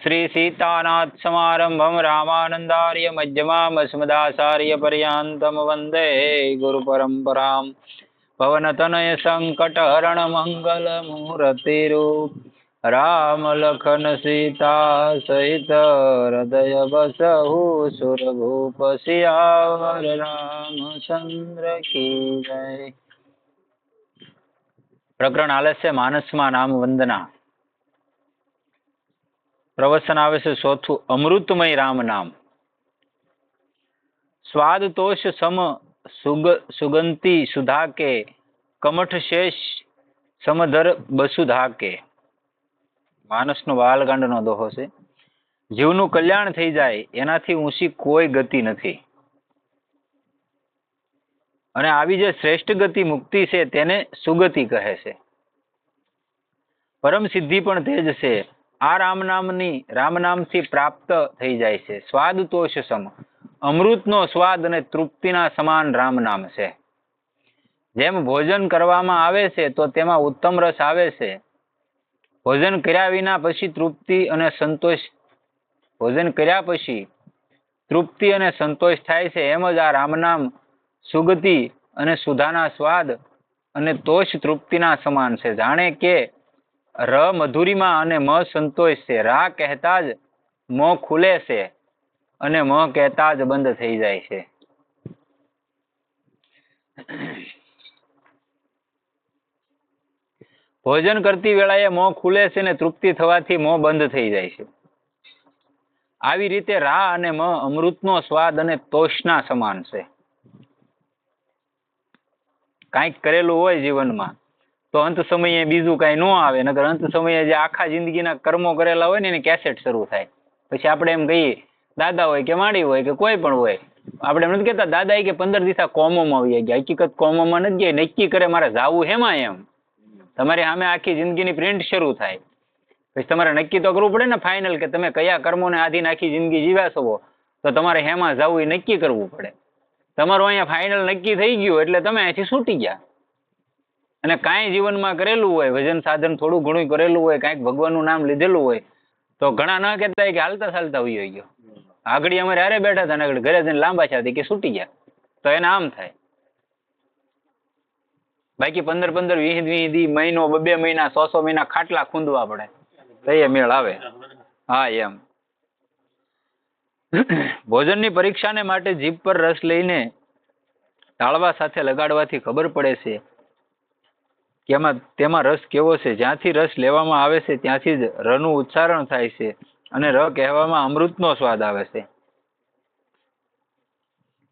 श्री सीतानाथ समारंभम रामानंदार्य मध्यमाम अस्मदाचार्य पर्यंतम वंदे गुरु परंपराम पवनतनय संकट हरण मंगल मूर्तिरूप राम लखन सीता सहित हृदय बसहु सुरभूप सियावर रामचंद्र की जय। प्रकरण आलस्य मानसमा नाम वंदना। प्रवचन आवे से चौथुं अमृतमय राम नाम। स्वाद तोष सम सुगंती सुधा के कमठ शेष समधर बसुधा के। માનસનો બાલકાંડનો દોહો છે। જીવનું કલ્યાણ થઈ જાય એનાથી ઊંચી કોઈ ગતિ નથી અને આવી જે શ્રેષ્ઠ ગતિ મુક્તિ છે તેને સુગતિ કહે છે। પરમ સિદ્ધિ પણ તે જ છે। આ રામ નામથી પ્રાપ્ત થઈ જાય છે। સ્વાદ તોષ સમ, અમૃતનો સ્વાદ અને તૃપ્તિના સમાન રામ નામ છે। જેમ ભોજન કરવામાં આવે છે તો તેમાં ઉત્તમ રસ આવે છે। ભોજન કર્યા વિના પછી તૃપ્તિ અને સંતોષ થાય છે, એમ જ આ રામ નામ સુગતિ અને સુધાના સ્વાદ અને તોષ તૃપ્તિના સમાન છે। જાણે કે ર મધુરીમાં અને મ સંતોષ છે। રા કહેતા જ મોં ખુલે છે અને મ કહેતા જ બંધ થઈ જાય છે। ભોજન કરતી વેળાએ મોં ખુલે છે ને તૃપ્તિ થવાથી મોં બંધ થઈ જાય છે। આવી રીતે રા અને મ અમૃતનો સ્વાદ અને તોષના સમાન છે। કાંઈક કરેલું હોય જીવનમાં તો અંત સમયે બીજું કાંઈ ન આવે, નકર અંત સમયે જે આખા જિંદગીના કર્મો કરેલા હોય ને એની કેસેટ શરૂ થાય। પછી આપણે એમ કહીએ, દાદા હોય કે માડી હોય કે કોઈ પણ હોય, આપણે એમ નથી કહેતા દાદા કે 15 દિવસ કોમોમાં આવી ગયા। હકીકત કોમોમાં નથી ગયા, નક્કી કરે મારે જાવું હેમાં એમ। તમારી સામે આખી જિંદગીની પ્રિન્ટ શરૂ થાય, પછી તમારે નક્કી તો કરવું પડે ને ફાઇનલ, કે તમે કયા કર્મોને આધીન આખી જિંદગી જીવ્યા છો, તો તમારે હેમાં જવું એ નક્કી કરવું પડે। તમારું અહીંયા ફાઇનલ નક્કી થઈ ગયું એટલે તમે અહીંથી છૂટી ગયા। અને કાંઈ જીવનમાં કરેલું હોય, ભજન સાધન થોડું ઘણું કરેલું હોય, કાંઈક ભગવાનનું નામ લીધેલું હોય, તો ઘણા ન કહેતા હોય કે હાલતા ચાલતા વયો ગયો, આગળ અમારે હારે બેઠા હતા ને આગળ ઘરે જઈને લાંબા છાતી કે છૂટી ગયા, તો એને આમ થાય। બાકી 15-15, 20-20 દી, મહિનો, 2 મહિના, 100 મહિના ખાટલા ખૂંદવા પડે તો એ મેળ આવે। હા એમ ભોજનની પરીક્ષાને માટે જીભ પર રસ લઈને ટાળવા સાથે લગાડવાથી ખબર પડે છે કે તેમાં રસ કેવો છે। જ્યાંથી રસ લેવામાં આવે છે ત્યાંથી જ રનું ઉચ્ચારણ થાય છે અને ર કહેવામાં અમૃતનો સ્વાદ આવે છે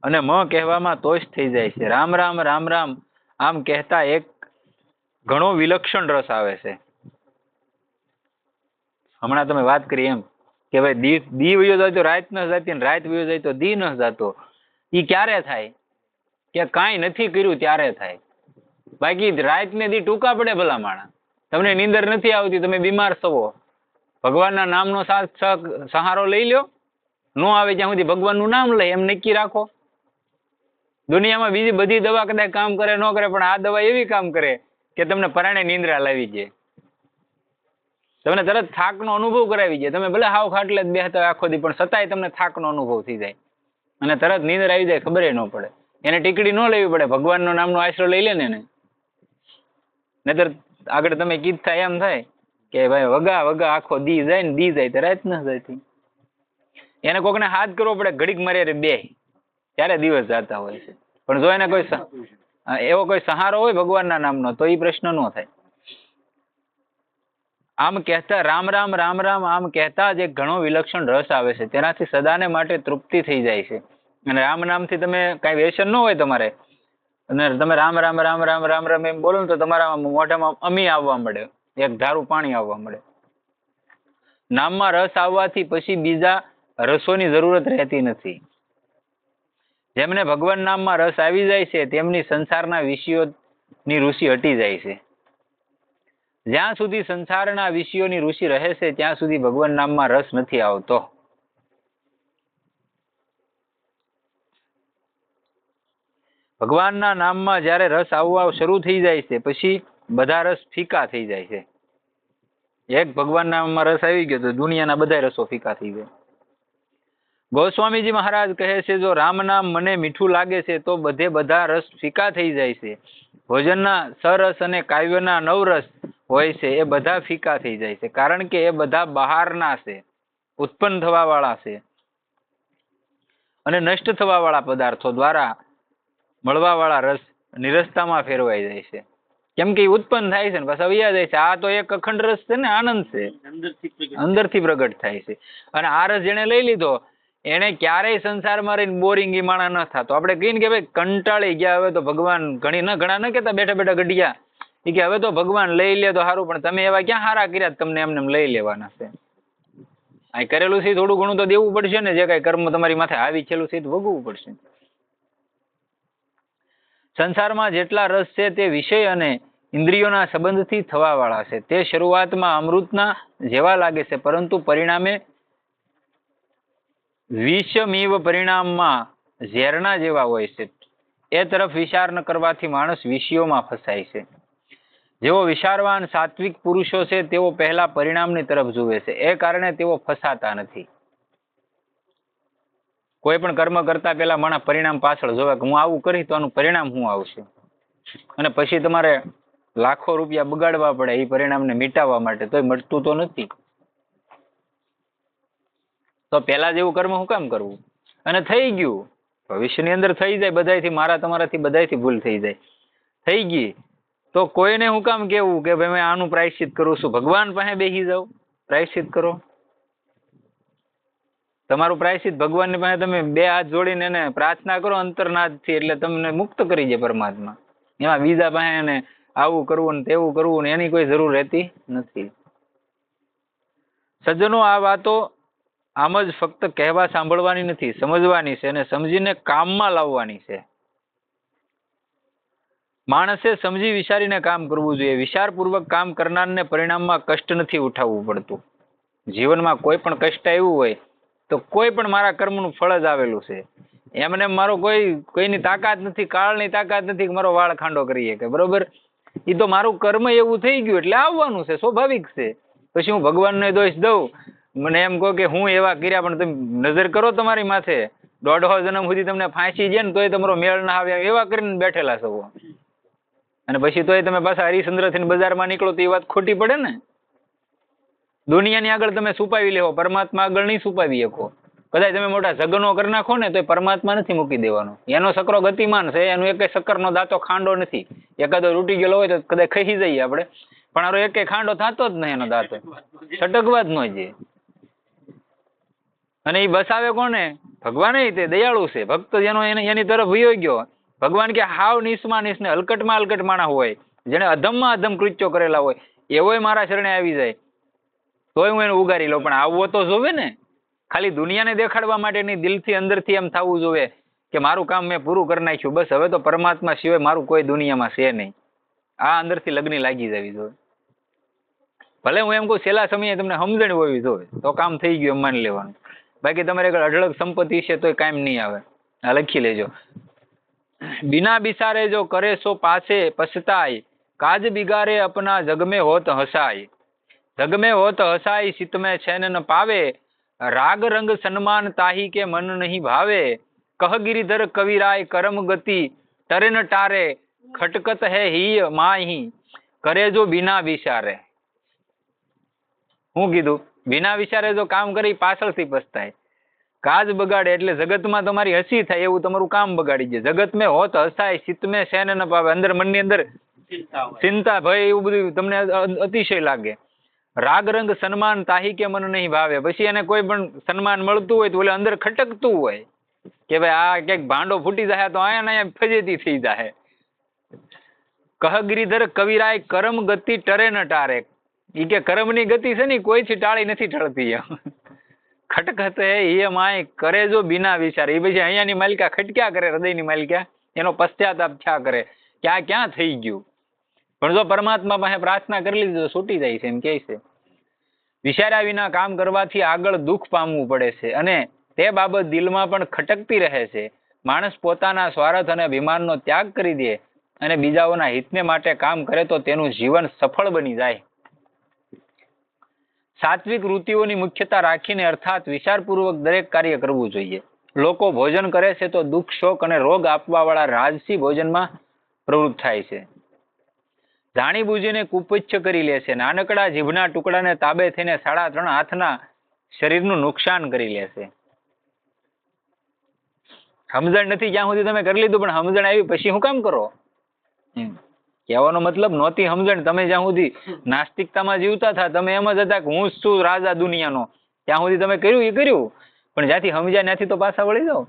અને મ કહેવામાં તોષ થઈ જાય છે। રામ રામ રામ રામ આમ કહેતા એક ઘણો વિલક્ષણ રસ આવે છે। હમણાં તમે વાત કરી એમ કે ભાઈ દી વયો જાય તો રાત ન જાતી, ને રાત વયો જાય તો દી ન જાતો। એ ક્યારે થાય? કે કાંઈ નથી કર્યું ત્યારે થાય। બાકી રાત ને દી ટૂંકા પડે ભલા માણા, તમને નીંદર નથી આવતી, તમે બીમાર છો, ભગવાનના નામનો સહારો લઈ લ્યો, ન આવે ત્યાં સુધી ભગવાનનું નામ લે એમ નક્કી રાખો। દુનિયામાં બીજી બધી દવા કદાચ કામ કરે ન કરે, પણ આ દવા એવી કામ કરે કે તમને પરાણે નિંદ્રા લાવી જાય, તમને તરત થાકનો અનુભવ કરાવી જાય। તમે ભલે હાવ ખાટલે જ બેહતા હોય આખો દી, પણ છતાંય તમને થાકનો અનુભવ થઈ જાય અને તરત નીંદર આવી જાય, ખબર ન પડે। એને ટીકડી ન લેવી પડે, ભગવાનનો નામનો આશરો લઈ લે ને નહીતર આગળ તમે કીધા એમ થાય કે ભાઈ વગા વગા આખો દી જાય ને દી જાય તો રાત ન જતી। એને કોકને હાથ કરવો પડે, ઘડીક મારે બે ત્યારે દિવસ જતા હોય છે। પણ જો એને કોઈ એવો કોઈ સહારો હોય ભગવાનના નામનો તો એ પ્રશ્ન ન થાય। આમ કહેતા રામ રામ રામ રામ આમ કહેતા જ એક ઘણો વિલક્ષણ રસ આવે છે, તેનાથી સદાને માટે તૃપ્તિ થઈ જાય છે। અને રામ નામથી તમે કાંઈ વ્યસન ન હોય તમારે, અને તમે રામ રામ રામ રામ રામ રામ એમ બોલો ને તો તમારા મોઢામાં અમી આવવા મળે, એક ધારું પાણી આવવા મળે। નામમાં રસ આવવાથી પછી બીજા રસોની જરૂરત રહેતી નથી। જેમને ભગવાન નામમાં રસ આવી જાય છે તેમની સંસારના વિષયોની રુચિ હટી જાય છે। જ્યાં સુધી સંસારના વિષયોની રુચિ રહે છે ત્યાં સુધી ભગવાન નામમાં રસ નથી આવતો। ભગવાનના નામમાં જ્યારે રસ આવવા શરૂ થઈ જાય છે પછી બધા રસ ફીકા થઈ જાય છે। એક ભગવાનનામાં રસ આવી ગયો તો દુનિયાના બધા રસો ફીકા થઈ ગયા. ગોસ્વામીજી મહારાજ કહે છે, જો રામ નામ મને મીઠું લાગે છે તો બધે બધા રસ ફીકા થઈ જાય છે. ભોજનના સરસ અને કાવ્યના નવરસ હોય છે એ બધા ફીકા થઈ જાય છે, કારણ કે એ બધા બહારના છે, ઉત્પન્ન થવા વાળા છે અને નષ્ટ થવા વાળા પદાર્થો દ્વારા મળવા વાળા રસ નિરસતામાં ફેરવાઈ જાય છે. કેમ કે ઉત્પન્ન થાય છે ને પાછા વયા જાય છે. આ તો એક અખંડ રસ છે ને, આનંદ છે, અંદરથી પ્રગટ થાય છે. અને આ રસ જેને લઈ લીધો એને ક્યારેય સંસારમાં રહીને બોરિંગ ઈ માણા ન થતો. આપણે કહીએ ને કે ભાઈ કંટાળી ગયા, હવે તો ભગવાન ઘણા ન કહેતા બેઠા બેઠા ગઢિયા એ કે હવે તો ભગવાન લઈ લે તો સારું, પણ તમે એવા ક્યાં હારા કર્યા તમને એમને લઈ લેવાના છે. આ કરેલું છે થોડું ઘણું તો દેવું પડશે ને, જે કઈ કર્મ તમારી માથે આવી છેલું છે ભોગવવું પડશે. સંસારમાં જેટલા રસ છે તે વિષય અને ઇન્દ્રિયોના સંબંધથી થવા વાળા છે. તે શરૂઆતમાં અમૃતના જેવા લાગે છે, પરંતુ પરિણામે વિષમીવ પરિણામમાં ઝેરના જેવા હોય છે. એ તરફ વિચાર ન કરવાથી માણસ વિષયોમાં ફસાય છે. જેઓ વિચારવાન સાત્વિક પુરુષો છે તેઓ પહેલા પરિણામની તરફ જુએ છે, એ કારણે તેઓ ફસાતા નથી. કોઈ પણ કર્મ કરતા પહેલા માણસ પરિણામ પાછળ જોવે કે હું આવું કરીશ તો આનું પરિણામ શું આવશે, અને પછી તમારે લાખો રૂપિયા બગાડવા પડે એ પરિણામને મિટાવવા માટે, તોય મળતું તો નથી. તો પહેલા જેવું કર્મ શું કામ કરવું? અને થઈ ગયું ભવિષ્યની અંદર થઈ જાય, બધાયથી મારા તમારાથી બધાયથી ભૂલ થઈ જાય, થઈ ગઈ તો કોઈને હું કામ કેવું કે ભાઈ મેં આનું પ્રાયશ્ચિત કરું છું? ભગવાન પાસે બેસી જાઓ, પ્રાયશ્ચિત કરો. તમારું પ્રાયશ્ચિત ભગવાનની પાસે તમે બે હાથ જોડીને એને પ્રાર્થના કરો અંતરનાદથી, એટલે તમને મુક્ત કરી જાય પરમાત્મા. એમાં બીજા પાસે એને આવું કરવું ને તેવું કરવું ને એની કોઈ જરૂર રહેતી નથી. સજ્જનો, આ વાતો આમ જ ફક્ત કહેવા સાંભળવાની નથી, સમજવાની છે અને સમજીને કામમાં લાવવાની છે. માણસે સમજી વિચારીને કામ કરવું જોઈએ. વિચારપૂર્વક કામ કરનારને પરિણામમાં કષ્ટ નથી ઉઠાવવું પડતું. જીવનમાં કોઈ પણ કષ્ટ આવ્યું હોય તો કોઈ પણ મારા કર્મનું ફળ જ આવેલું છે. એમને મારો કોઈની તાકાત નથી, કાળની તાકાત નથી કે મારો વાળ ખાંડો કરીએ કે બરોબર. એ તો મારું કર્મ એવું થઈ ગયું એટલે આવવાનું છે, સ્વાભાવિક છે. પછી હું ભગવાનને દોષ દઉં, મને એમ કહો કે હું એવા કર્યા, પણ તમે નજર કરો તમારી માથે 150 જન્મ સુધી તમને ફાંસી જાય ને તોય તમારો મેળ ના આવે એવા કરીને બેઠેલા છો. અને પછી તોય તમે પાછા હરિશ્ચંદ્રથી બજારમાં નીકળો તો એ વાત ખોટી પડે ને. દુનિયાની આગળ તમે છુપાવી લેવો, પરમાત્મા આગળ નહીં છુપાવી શકો. કદાચ તમે મોટા જગનો કરી નાખો ને તો પરમાત્મા નથી મૂકી દેવાનો. એનો સકરો ગતિમાન છે, એનો એક સક્કરનો દાંતો ખાંડો નથી. એકાદો રૂટી ગયેલો હોય તો કદાચ ખસી જઈએ આપણે, પણ આરો એક ખાંડો થતો જ નહીં એનો દાંતો, છટકવા જ ન જોઈએ. અને એ બસાવે કોને? ભગવાન. તે દયાળુ છે. ભક્ત જેનો એની તરફ વયો ગયો, ભગવાન કે હાવ નિસ્મા નિસ્ને હલકટમાં હલકટ માણા હોય, જેને અધમમાં અધમ કૃત્યો કરેલા હોય, એવોય મારા શરણે આવી જાય તોય હું એને ઉગારી લઉં. પણ આવવો તો જોવે ને. ખાલી દુનિયાને દેખાડવા માટે નહીં, દિલથી અંદરથી એમ થવું જોવે કે મારું કામ મેં પૂરું કરી નાખ્યું, બસ હવે તો પરમાત્મા સિવાય મારું કોઈ દુનિયામાં છે નહીં. આ અંદરથી લગ્ન લાગી જવી જોઈએ. ભલે હું એમ કહું છેલ્લા સમયે તમને સમજણ હોવી જોઈએ તો કામ થઈ ગયું એમ માની લેવાનું. બાકી તમારે આગળ અઢળક સંપત્તિ છે તોય કામ નહીં આવે. આ લખી લેજો. बिना बिसारे जो करे सो पासे पछताय, काज बिगारे अपना जग में होत हसाय. जग में होत हसाय चित में छैन न पावे, राग रंग सन्मान ताही के मन नहीं भावे. कह गिरिधर कविराय करम गति, टरे न टारे खटकत है ही माही, करे जो बिना विचारे. હું કીધું? बिना વિચારે જો કામ કરી પાછળથી પછતાય. કાજ બગાડે એટલે જગતમાં તમારી હસી થાય એવું તમારું કામ બગાડી દે. જગત મેં હોત હસાય, ચિત્ત મેં શેન ન પાવે, અંદર મનની અંદર ચિંતા ભય એવું બધું તમને અતિશય લાગે. રાગ રંગ સન્માન તાહી કે મન નહીં ભાવે. પછી એને કોઈ પણ સન્માન મળતું હોય તો ઓલે અંદર ખટકતું હોય કે ભાઈ આ ક્યાંક ભાંડો ફૂટી જાય તો અહીંયા ફજેતી થઈ જાય. કહ ગિરિધર કવિરાય કરમ ગતિ ટરે ન ટારે. ઈ કે કર્મની ગતિ છે ને કોઈથી ટાળી નથી ટળતી. ખટખત હે માય કરે જો બિના વિચારે. એ પછી અહીંયાની માલિકા ખટક્યા કરે, હૃદયની માલિકા એનો પશ્ચાતાપ થયા કરે ક્યાં ક્યાં થઈ ગયું. પણ જો પરમાત્મા પાસે પ્રાર્થના કરી લીધી તો છૂટી જાય છે એમ કહે છે. વિચાર્યા વિના કામ કરવાથી આગળ દુઃખ પામવું પડે છે અને તે બાબત દિલમાં પણ ખટકતી રહે છે. માણસ પોતાના સ્વાર્થ અને અભિમાનનો ત્યાગ કરી દે અને બીજાઓના હિતને માટે કામ કરે તો તેનું જીવન સફળ બની જાય. સાત્વિક વૃત્તિઓની મુખ્યતા રાખીને અર્થાત વિચારપૂર્વક દરેક કાર્ય કરવું જોઈએ. લોકો ભોજન કરે છે તો દુઃખ, શોક અને રોગ આપવા વાળા રાજસી ભોજનમાં પ્રવૃત્ત થાય છે. જાણી બુજીને કુપચ્છ કરી લે છે. નાનકડા જીભના ટુકડાને તાબે થઈને 3.5 હાથના શરીરનું નુકસાન કરી લે છે. સમજણ નથી જ્યાં સુધી તમે કરી લીધું, પણ સમજણ આવી પછી શું કામ કરો? કહેવાનો મતલબ નહોતી સમજણ. તમે જ્યાં સુધી નાસ્તિકતામાં જીવતા હતા, તમે એમ જ હતા કે હું જ છું રાજા દુનિયાનો, ત્યાં સુધી તમે કર્યું એ કર્યું, પણ જ્યાંથી સમજ્યા ત્યાંથી તો પાછા વળી જાઓ.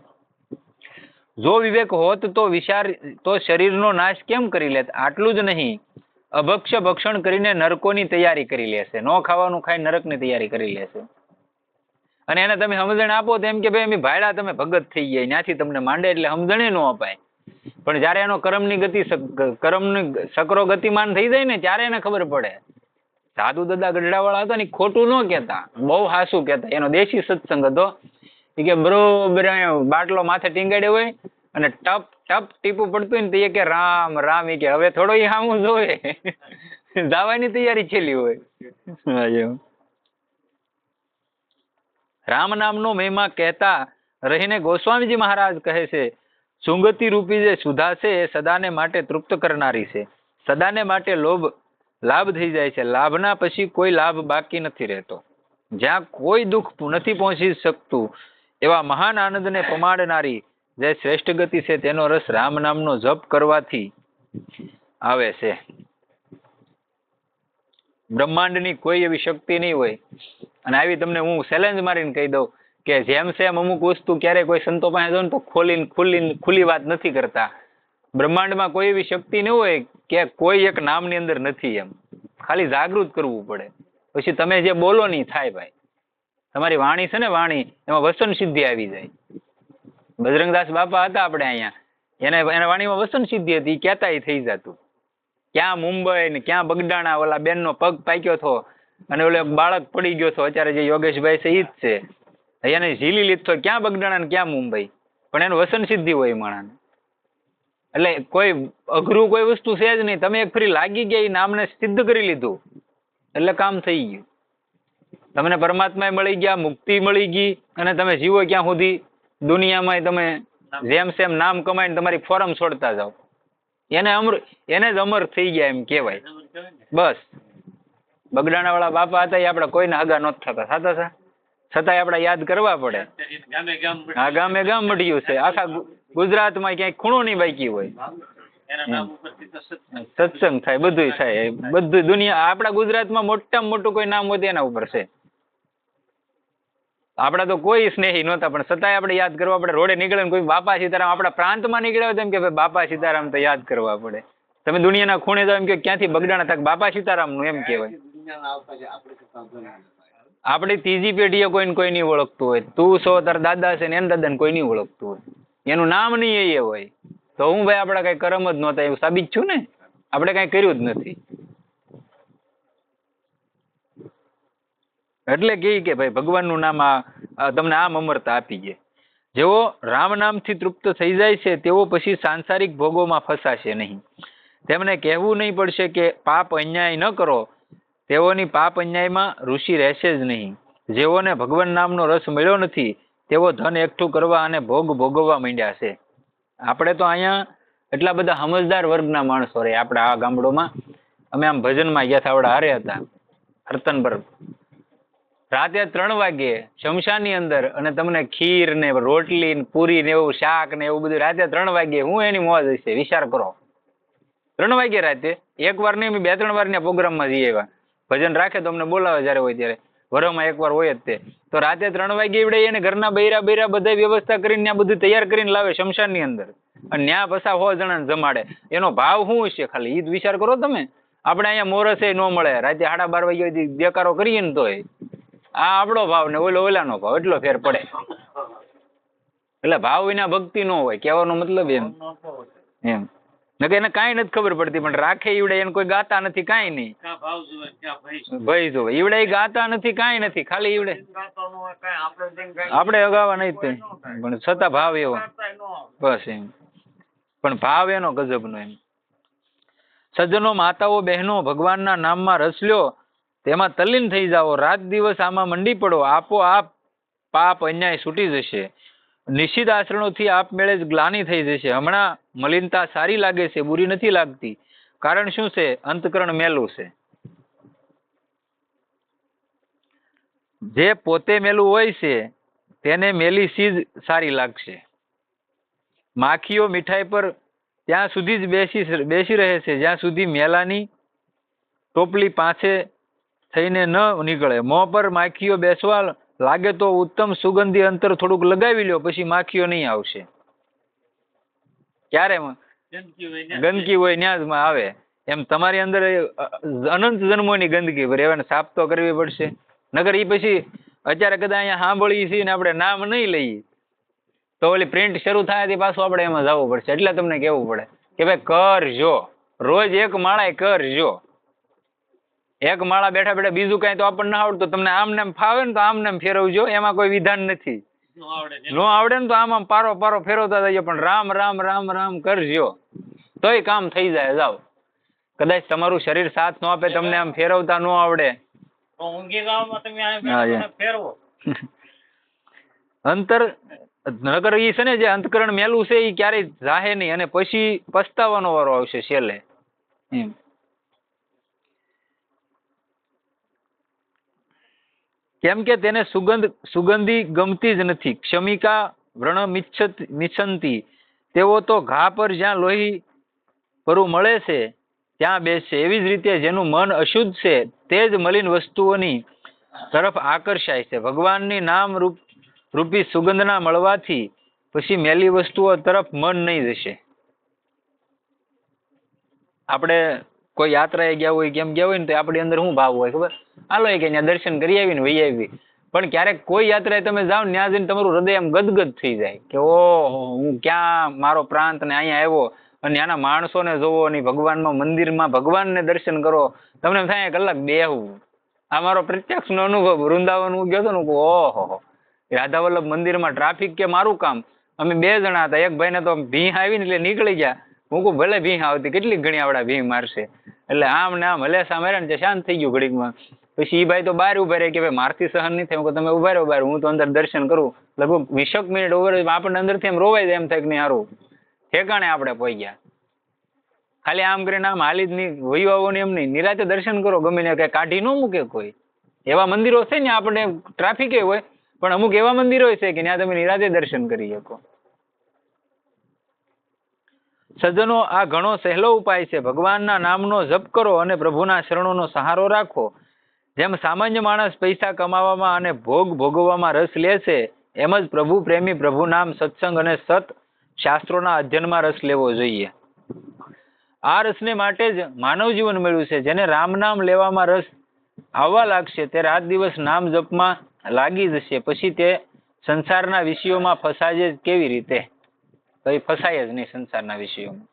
જો વિવેક હોત તો વિચાર તો શરીરનો નાશ કેમ કરી લેત? આટલું જ નહીં, અભક્ષ્ય ભક્ષણ કરીને નરકોની તૈયારી કરી લેશે. ન ખાવાનું ખાઈ નરકની તૈયારી કરી લેશે. અને એને તમે સમજણ આપો તો એમ કે ભાઈ અમે ભાયડા, તમે ભગત થઈ ગયા, ત્યાંથી તમને માંડે એટલે સમજણે ન અપાય. પણ જયારે એનો કર્મની સકરો ગતિમાન થઈ જાય ને ત્યારે એને ખબર પડે. સાધુ દાદા ગઢડાવાળા હતા ને, ખોટું ન કહેતા, બહુ હાસું કહેતા. એનો દેશી સત્સંગ હતો. એ કે બરોબર બાટલો માથે ટીંગાડ્યો હોય અને ટપ ટપ ટીપું પડતું હોય ને તો એ કે રામ રામ. એ કે હવે થોડો એ સામું જોવે, દાવાની તૈયારી છેલ્લી હોય. રામ નામનો મહિમા કહેતા રહીને ગોસ્વામીજી મહારાજ કહે છે, સુગતિ રૂપી જે સુધા છે એ સદાને માટે તૃપ્ત કરનારી છે. સદાને માટે લાભ થઈ જાય છે. લાભના પછી કોઈ લાભ બાકી નથી રહેતો. જ્યાં કોઈ દુઃખ નથી પહોંચી શકતું એવા મહાન આનંદને પમાડનારી જે શ્રેષ્ઠ ગતિ છે તેનો રસ રામ નામનો જપ કરવાથી આવે છે. બ્રહ્માંડની કોઈ એવી શક્તિ નહીં હોય. અને આવી તમને હું ચેલેન્જ મારીને કહી દઉં કે જેમ સેમ અમુક વસ્તુ ક્યારેય કોઈ સંતો પાસે જાઓ ને તો ખુલ્લી વાત નથી કરતા. બ્રહ્માંડમાં કોઈ એવી શક્તિ ન હોય કે કોઈ એક નામની અંદર નથી. એમ ખાલી જાગૃત કરવું પડે. પછી તમે જે બોલો નહીં થાય ભાઈ. તમારી વાણી છે ને, વાણી એમાં વસન સિદ્ધિ આવી જાય. બજરંગદાસ બાપા હતા આપણે અહીંયા, એના વાણીમાં વસન સિદ્ધિ હતી. કહેતા થઈ જતું. ક્યાં મુંબઈ ને ક્યાં બગડાણા, ઓલા બેનનો પગ પાક્યો હતો અને ઓલો બાળક પડી ગયો હતો. અત્યારે જે યોગેશભાઈ છે ઈ જ છે. એને ઝીલી લીધો. ક્યાં બગડાણા ને ક્યાં મુંબઈ, પણ એનું વસન સિદ્ધિ હોય માણસ. એટલે કોઈ અઘરું કોઈ વસ્તુ છે જ નહીં. તમે એક ફરી લાગી ગયા, એ નામને સિદ્ધ કરી લીધું એટલે કામ થઈ ગયું. તમને પરમાત્મા મળી ગયા, મુક્તિ મળી ગઈ, અને તમે જીવો ક્યાં સુધી દુનિયામાં તમે જેમ સેમ નામ કમાઈને તમારી ફોરમ છોડતા જાઓ. એને જ અમર થઈ ગયા એમ કહેવાય. બસ બગડાણા વાળા બાપા હતા એ આપણે કોઈને આગા નહોતા થતા. થતા છતાંય આપણે યાદ કરવા પડે. હા, ગામે ગામ મટ્યું છે. આખા ગુજરાતમાં ક્યાંય ખૂણો નહીં બાકી હોય. સત્સંગ થાય, બધું થાય, બધું દુનિયા. આપણા ગુજરાતમાં મોટામાં મોટું કોઈ નામ હોય એના ઉપર છે. આપડા તો કોઈ સ્નેહી નહોતા, પણ છતાંય આપણે યાદ કરવા પડે. રોડે નીકળે ને કોઈ બાપા સીતારામ, આપણા પ્રાંતમાં નીકળ્યા હોય તો એમ કે ભાઈ બાપા સીતારામ તો યાદ કરવા પડે. તમે દુનિયાના ખૂણે જાવ એમ કે ક્યાંથી બગડાણા તક બાપા સીતારામ નું એમ કહેવાય. આપણી ત્રીજી પેઢીએ કોઈને કોઈ નહીં ઓળખતું હોય. તું સો તાર દાદા છે ને એના દાદાને કોઈ નહીં ઓળખતું હોય. એનું નામ નહીં એ હોય તો હું ભાઈ આપડા કઈ કરમ જ નહોતા એવું સાબિત છું ને. આપણે કઈ કર્યું જ નથી. એટલે કે ભાઈ ભગવાનનું નામ તમને આમ અમરતા આપી છે. જેઓ રામ નામથી તૃપ્ત થઈ જાય છે તેઓ પછી સાંસારિક ભોગોમાં ફસાશે નહીં. તેમને કહેવું નહીં પડશે કે પાપ અન્યાય ન કરો. તેઓની પાપ અન્યાયમાં ઋષિ રહેશે જ નહીં. જેઓને ભગવાન નામનો રસ મળ્યો નથી તેઓ ધન એકઠું કરવા અને ભોગ ભોગવવા માંડ્યા છે. આપણે તો અહીંયા એટલા બધા સમજદાર વર્ગના માણસો રહે. આપણે આ ગામડોમાં અમે આમ ભજનમાં ગયા હતા, આવડા હારે હતા હરતનબર. રાતે 3 વાગે શમશાનની અંદર અને તમને ખીર ને રોટલી ને પૂરી ને એવું શાક ને એવું બધું રાતે 3 વાગે. હું એની મોજ હશે વિચાર કરો. 3 વાગે રાતે. એક વાર નહીં, અમે 2-3 વાર ના પ્રોગ્રામમાં જઈએ એવા. ભજન રાખે તો અમને બોલાવે જયારે હોય ત્યારે. વરમાં એકવાર હોય જ તે. તો રાતે 3 વાગે એવડે એને ઘરના બૈરા બધા વ્યવસ્થા કરીને ત્યાં બધું તૈયાર કરીને લાવે શમશાનની અંદર. અને ત્યાં પછા 100 જણાને જમાડે. એનો ભાવ શું હશે ખાલી ઈ જ વિચાર કરો તમે. આપણે અહીંયા મોરસે ન મળે. રાતે 12:30 વાગે દેકારો કરીએ ને તોય આ આપણો ભાવ ને ઓલાનો ભાવ એટલો ફેર પડે. એટલે ભાવ વિના ભક્તિ ન હોય, કહેવાનો મતલબ એમ. એને કાંઈ નથી ખબર પડતી, પણ રાખે ઈવડે એને કોઈ ગાતા નથી, કાંઈ નહીં. ભાઈ જો ઈવડે ગાતા નથી, કાંઈ નથી, ખાલી ઈવડે આપણે અગાવા નહીં, પણ છતાં ભાવ એવો બસ એમ. પણ ભાવ એનો ગજબનો એમ. સજ્જનો, માતાઓ, બહેનો, ભગવાનના નામમાં રસ લ્યો તેમાં તલ્લીન થઈ જાઓ, રાત દિવસ આમાં મંડી પડો, આપોઆપ પાપ અન્યાય છૂટી જશે. નિશ્ચિત આચરણોથી આપમેળે જ ગ્લાનિ થઈ જશે. હમણાં મલિનતા સારી લાગે છે, બુરી નથી લાગતી. કારણ શું છે? અંતકરણ મેલું છે. જે પોતે મેલું હોય છે તેને મેલી ચીજ સારી લાગશે. માખીઓ મીઠાઈ પર ત્યાં સુધી જ બેસી રહે છે જ્યાં સુધી મેલાની ટોપલી પાસે થઈને ન નીકળે. મોં પર માખીઓ બેસવા લાગે તો ઉત્તમ સુગંધી અંતર થોડુંક લગાવી લ્યો, પછી માખીઓ નહીં આવશે. ક્યારે? ગંદકી હોય ત્યાં જ આવે. એમ તમારી અંદર અનંત જન્મોની ગંદકી ભરે, એને સાફ તો કરવી પડશે. નગર એ પછી અત્યારે કદાચ અહીંયા સાંભળીએ છીએ ને આપણે નામ નહીં લઈએ તો ઓલી પ્રિન્ટ શરૂ થાય તે પાછું આપણે એમાં જવું પડશે. એટલે તમને કહેવું પડે કે ભાઈ કરજો, રોજ એક માળા કરજો. એક માળા બેઠા બેઠા બીજું કઈ તો આપણને ના આવડતું, તમને આમ ને ફાવે ને તો આમ ને ફેરવજો, એમાં કોઈ વિધાન નથી. નો આવડે ને તો આમ પારો પારો ફેરવતા જઈએ, પણ રામ રામ રામ રામ કરજો તોય કામ થઈ જાય. જાવ, કદાચ તમારું શરીર સાથ ન આપે, તમને આમ ફેરવતા ન આવડે, અંતર નગર ઈ છે ને જે અંતકરણ મેલું છે એ ક્યારેય જાહે નહીં, અને પછી પસ્તાવાનો વારો આવશે છેલ્લે. કેમ કે તેને સુગંધી ગમતી જ નથી. ક્ષમિકા વ્રણ મિચ્છંતી, તેઓ તો ઘા પર જ્યાં લોહી પરું મળે છે ત્યાં બેસશે. એવી જ રીતે જેનું મન અશુદ્ધ છે તે જ મલિન વસ્તુઓની તરફ આકર્ષાય છે. ભગવાનની નામ રૂપી સુગંધના મળવાથી પછી મેલી વસ્તુઓ તરફ મન નહીં જશે. આપણે કોઈ યાત્રાએ ગયા હોય, કેમ ગયા હોય ને તો આપણી અંદર શું ભાવ હોય ખબર? હાલો કે ત્યાં દર્શન કરી આવી ને વહી આવી. પણ ક્યારેક કોઈ યાત્રાએ તમે જાઓ ને ત્યાં જઈને તમારું હૃદય આમ ગદગદ થઈ જાય કે ઓહો, હું ક્યાં મારો પ્રાંત ને અહીંયા આવ્યો, અને આના માણસોને જોવો ને ભગવાનમાં મંદિરમાં ભગવાનને દર્શન કરો, તમને થાય કલાક બેહવું. આ મારો પ્રત્યક્ષનો અનુભવ. વૃંદાવન હું ગયો હતો ને, ઓહો, રાધા વલ્લભ મંદિરમાં ટ્રાફિક કે મારું કામ. અમે 2 જણા હતા, એક ભાઈને તો ભીહ આવી ને એટલે નીકળી ગયા. હું કહું ભલે ભીહ આવતી, કેટલી ઘણી આવડા ભીહ મારશે, એટલે આમ ને આમ હલેસા માર્યા ને શાંત થઈ ગયું ઘડીકમાં. પછી એ ભાઈ તો બહાર ઉભા રહે કે ભાઈ મારથી સહન નહીં થાય. તમે ઉભા રહો બહાર, હું તો અંદર દર્શન કરું. લગભગ 20 મિનિટ ઉભા રહે, આપણને અંદરથી એમ રોવાય જાય, એમ થાય કે નહીં સારું ઠેકાણે આપણે પહોંચી ગયા. ખાલી આમ કરીને આમ હાલી જ નહીં વયું આવો ને એમ નહીં, નિરાતે દર્શન કરો. ગમે ને કઈ કાઢી ન મૂકે કોઈ. એવા મંદિરો છે ને આપણે ટ્રાફિક હોય, પણ અમુક એવા મંદિરો છે કે ત્યાં તમે નિરાતે દર્શન કરી શકો. સજ્જનો, આ ઘણો સહેલો ઉપાય છે. ભગવાનના નામનો જપ કરો અને પ્રભુના શરણોનો સહારો રાખો. જેમ સામાન્ય માણસ પૈસા કમાવામાં અને ભોગવવામાં રસ લે છે, એમ જ પ્રભુ પ્રેમી પ્રભુ નામ, સત્સંગ અને સત શાસ્ત્રોના અધ્યયનમાં રસ લેવો જોઈએ. આ રસને માટે જ માનવ જીવન મળ્યું છે. જેને રામ નામ લેવામાં રસ આવવા લાગશે તે રાત દિવસ નામ જપમાં લાગી જશે. પછી તે સંસારના વિષયોમાં ફસાય જ કેવી રીતે? કઈ ફસાય જ નહીં સંસારના વિષયોમાં.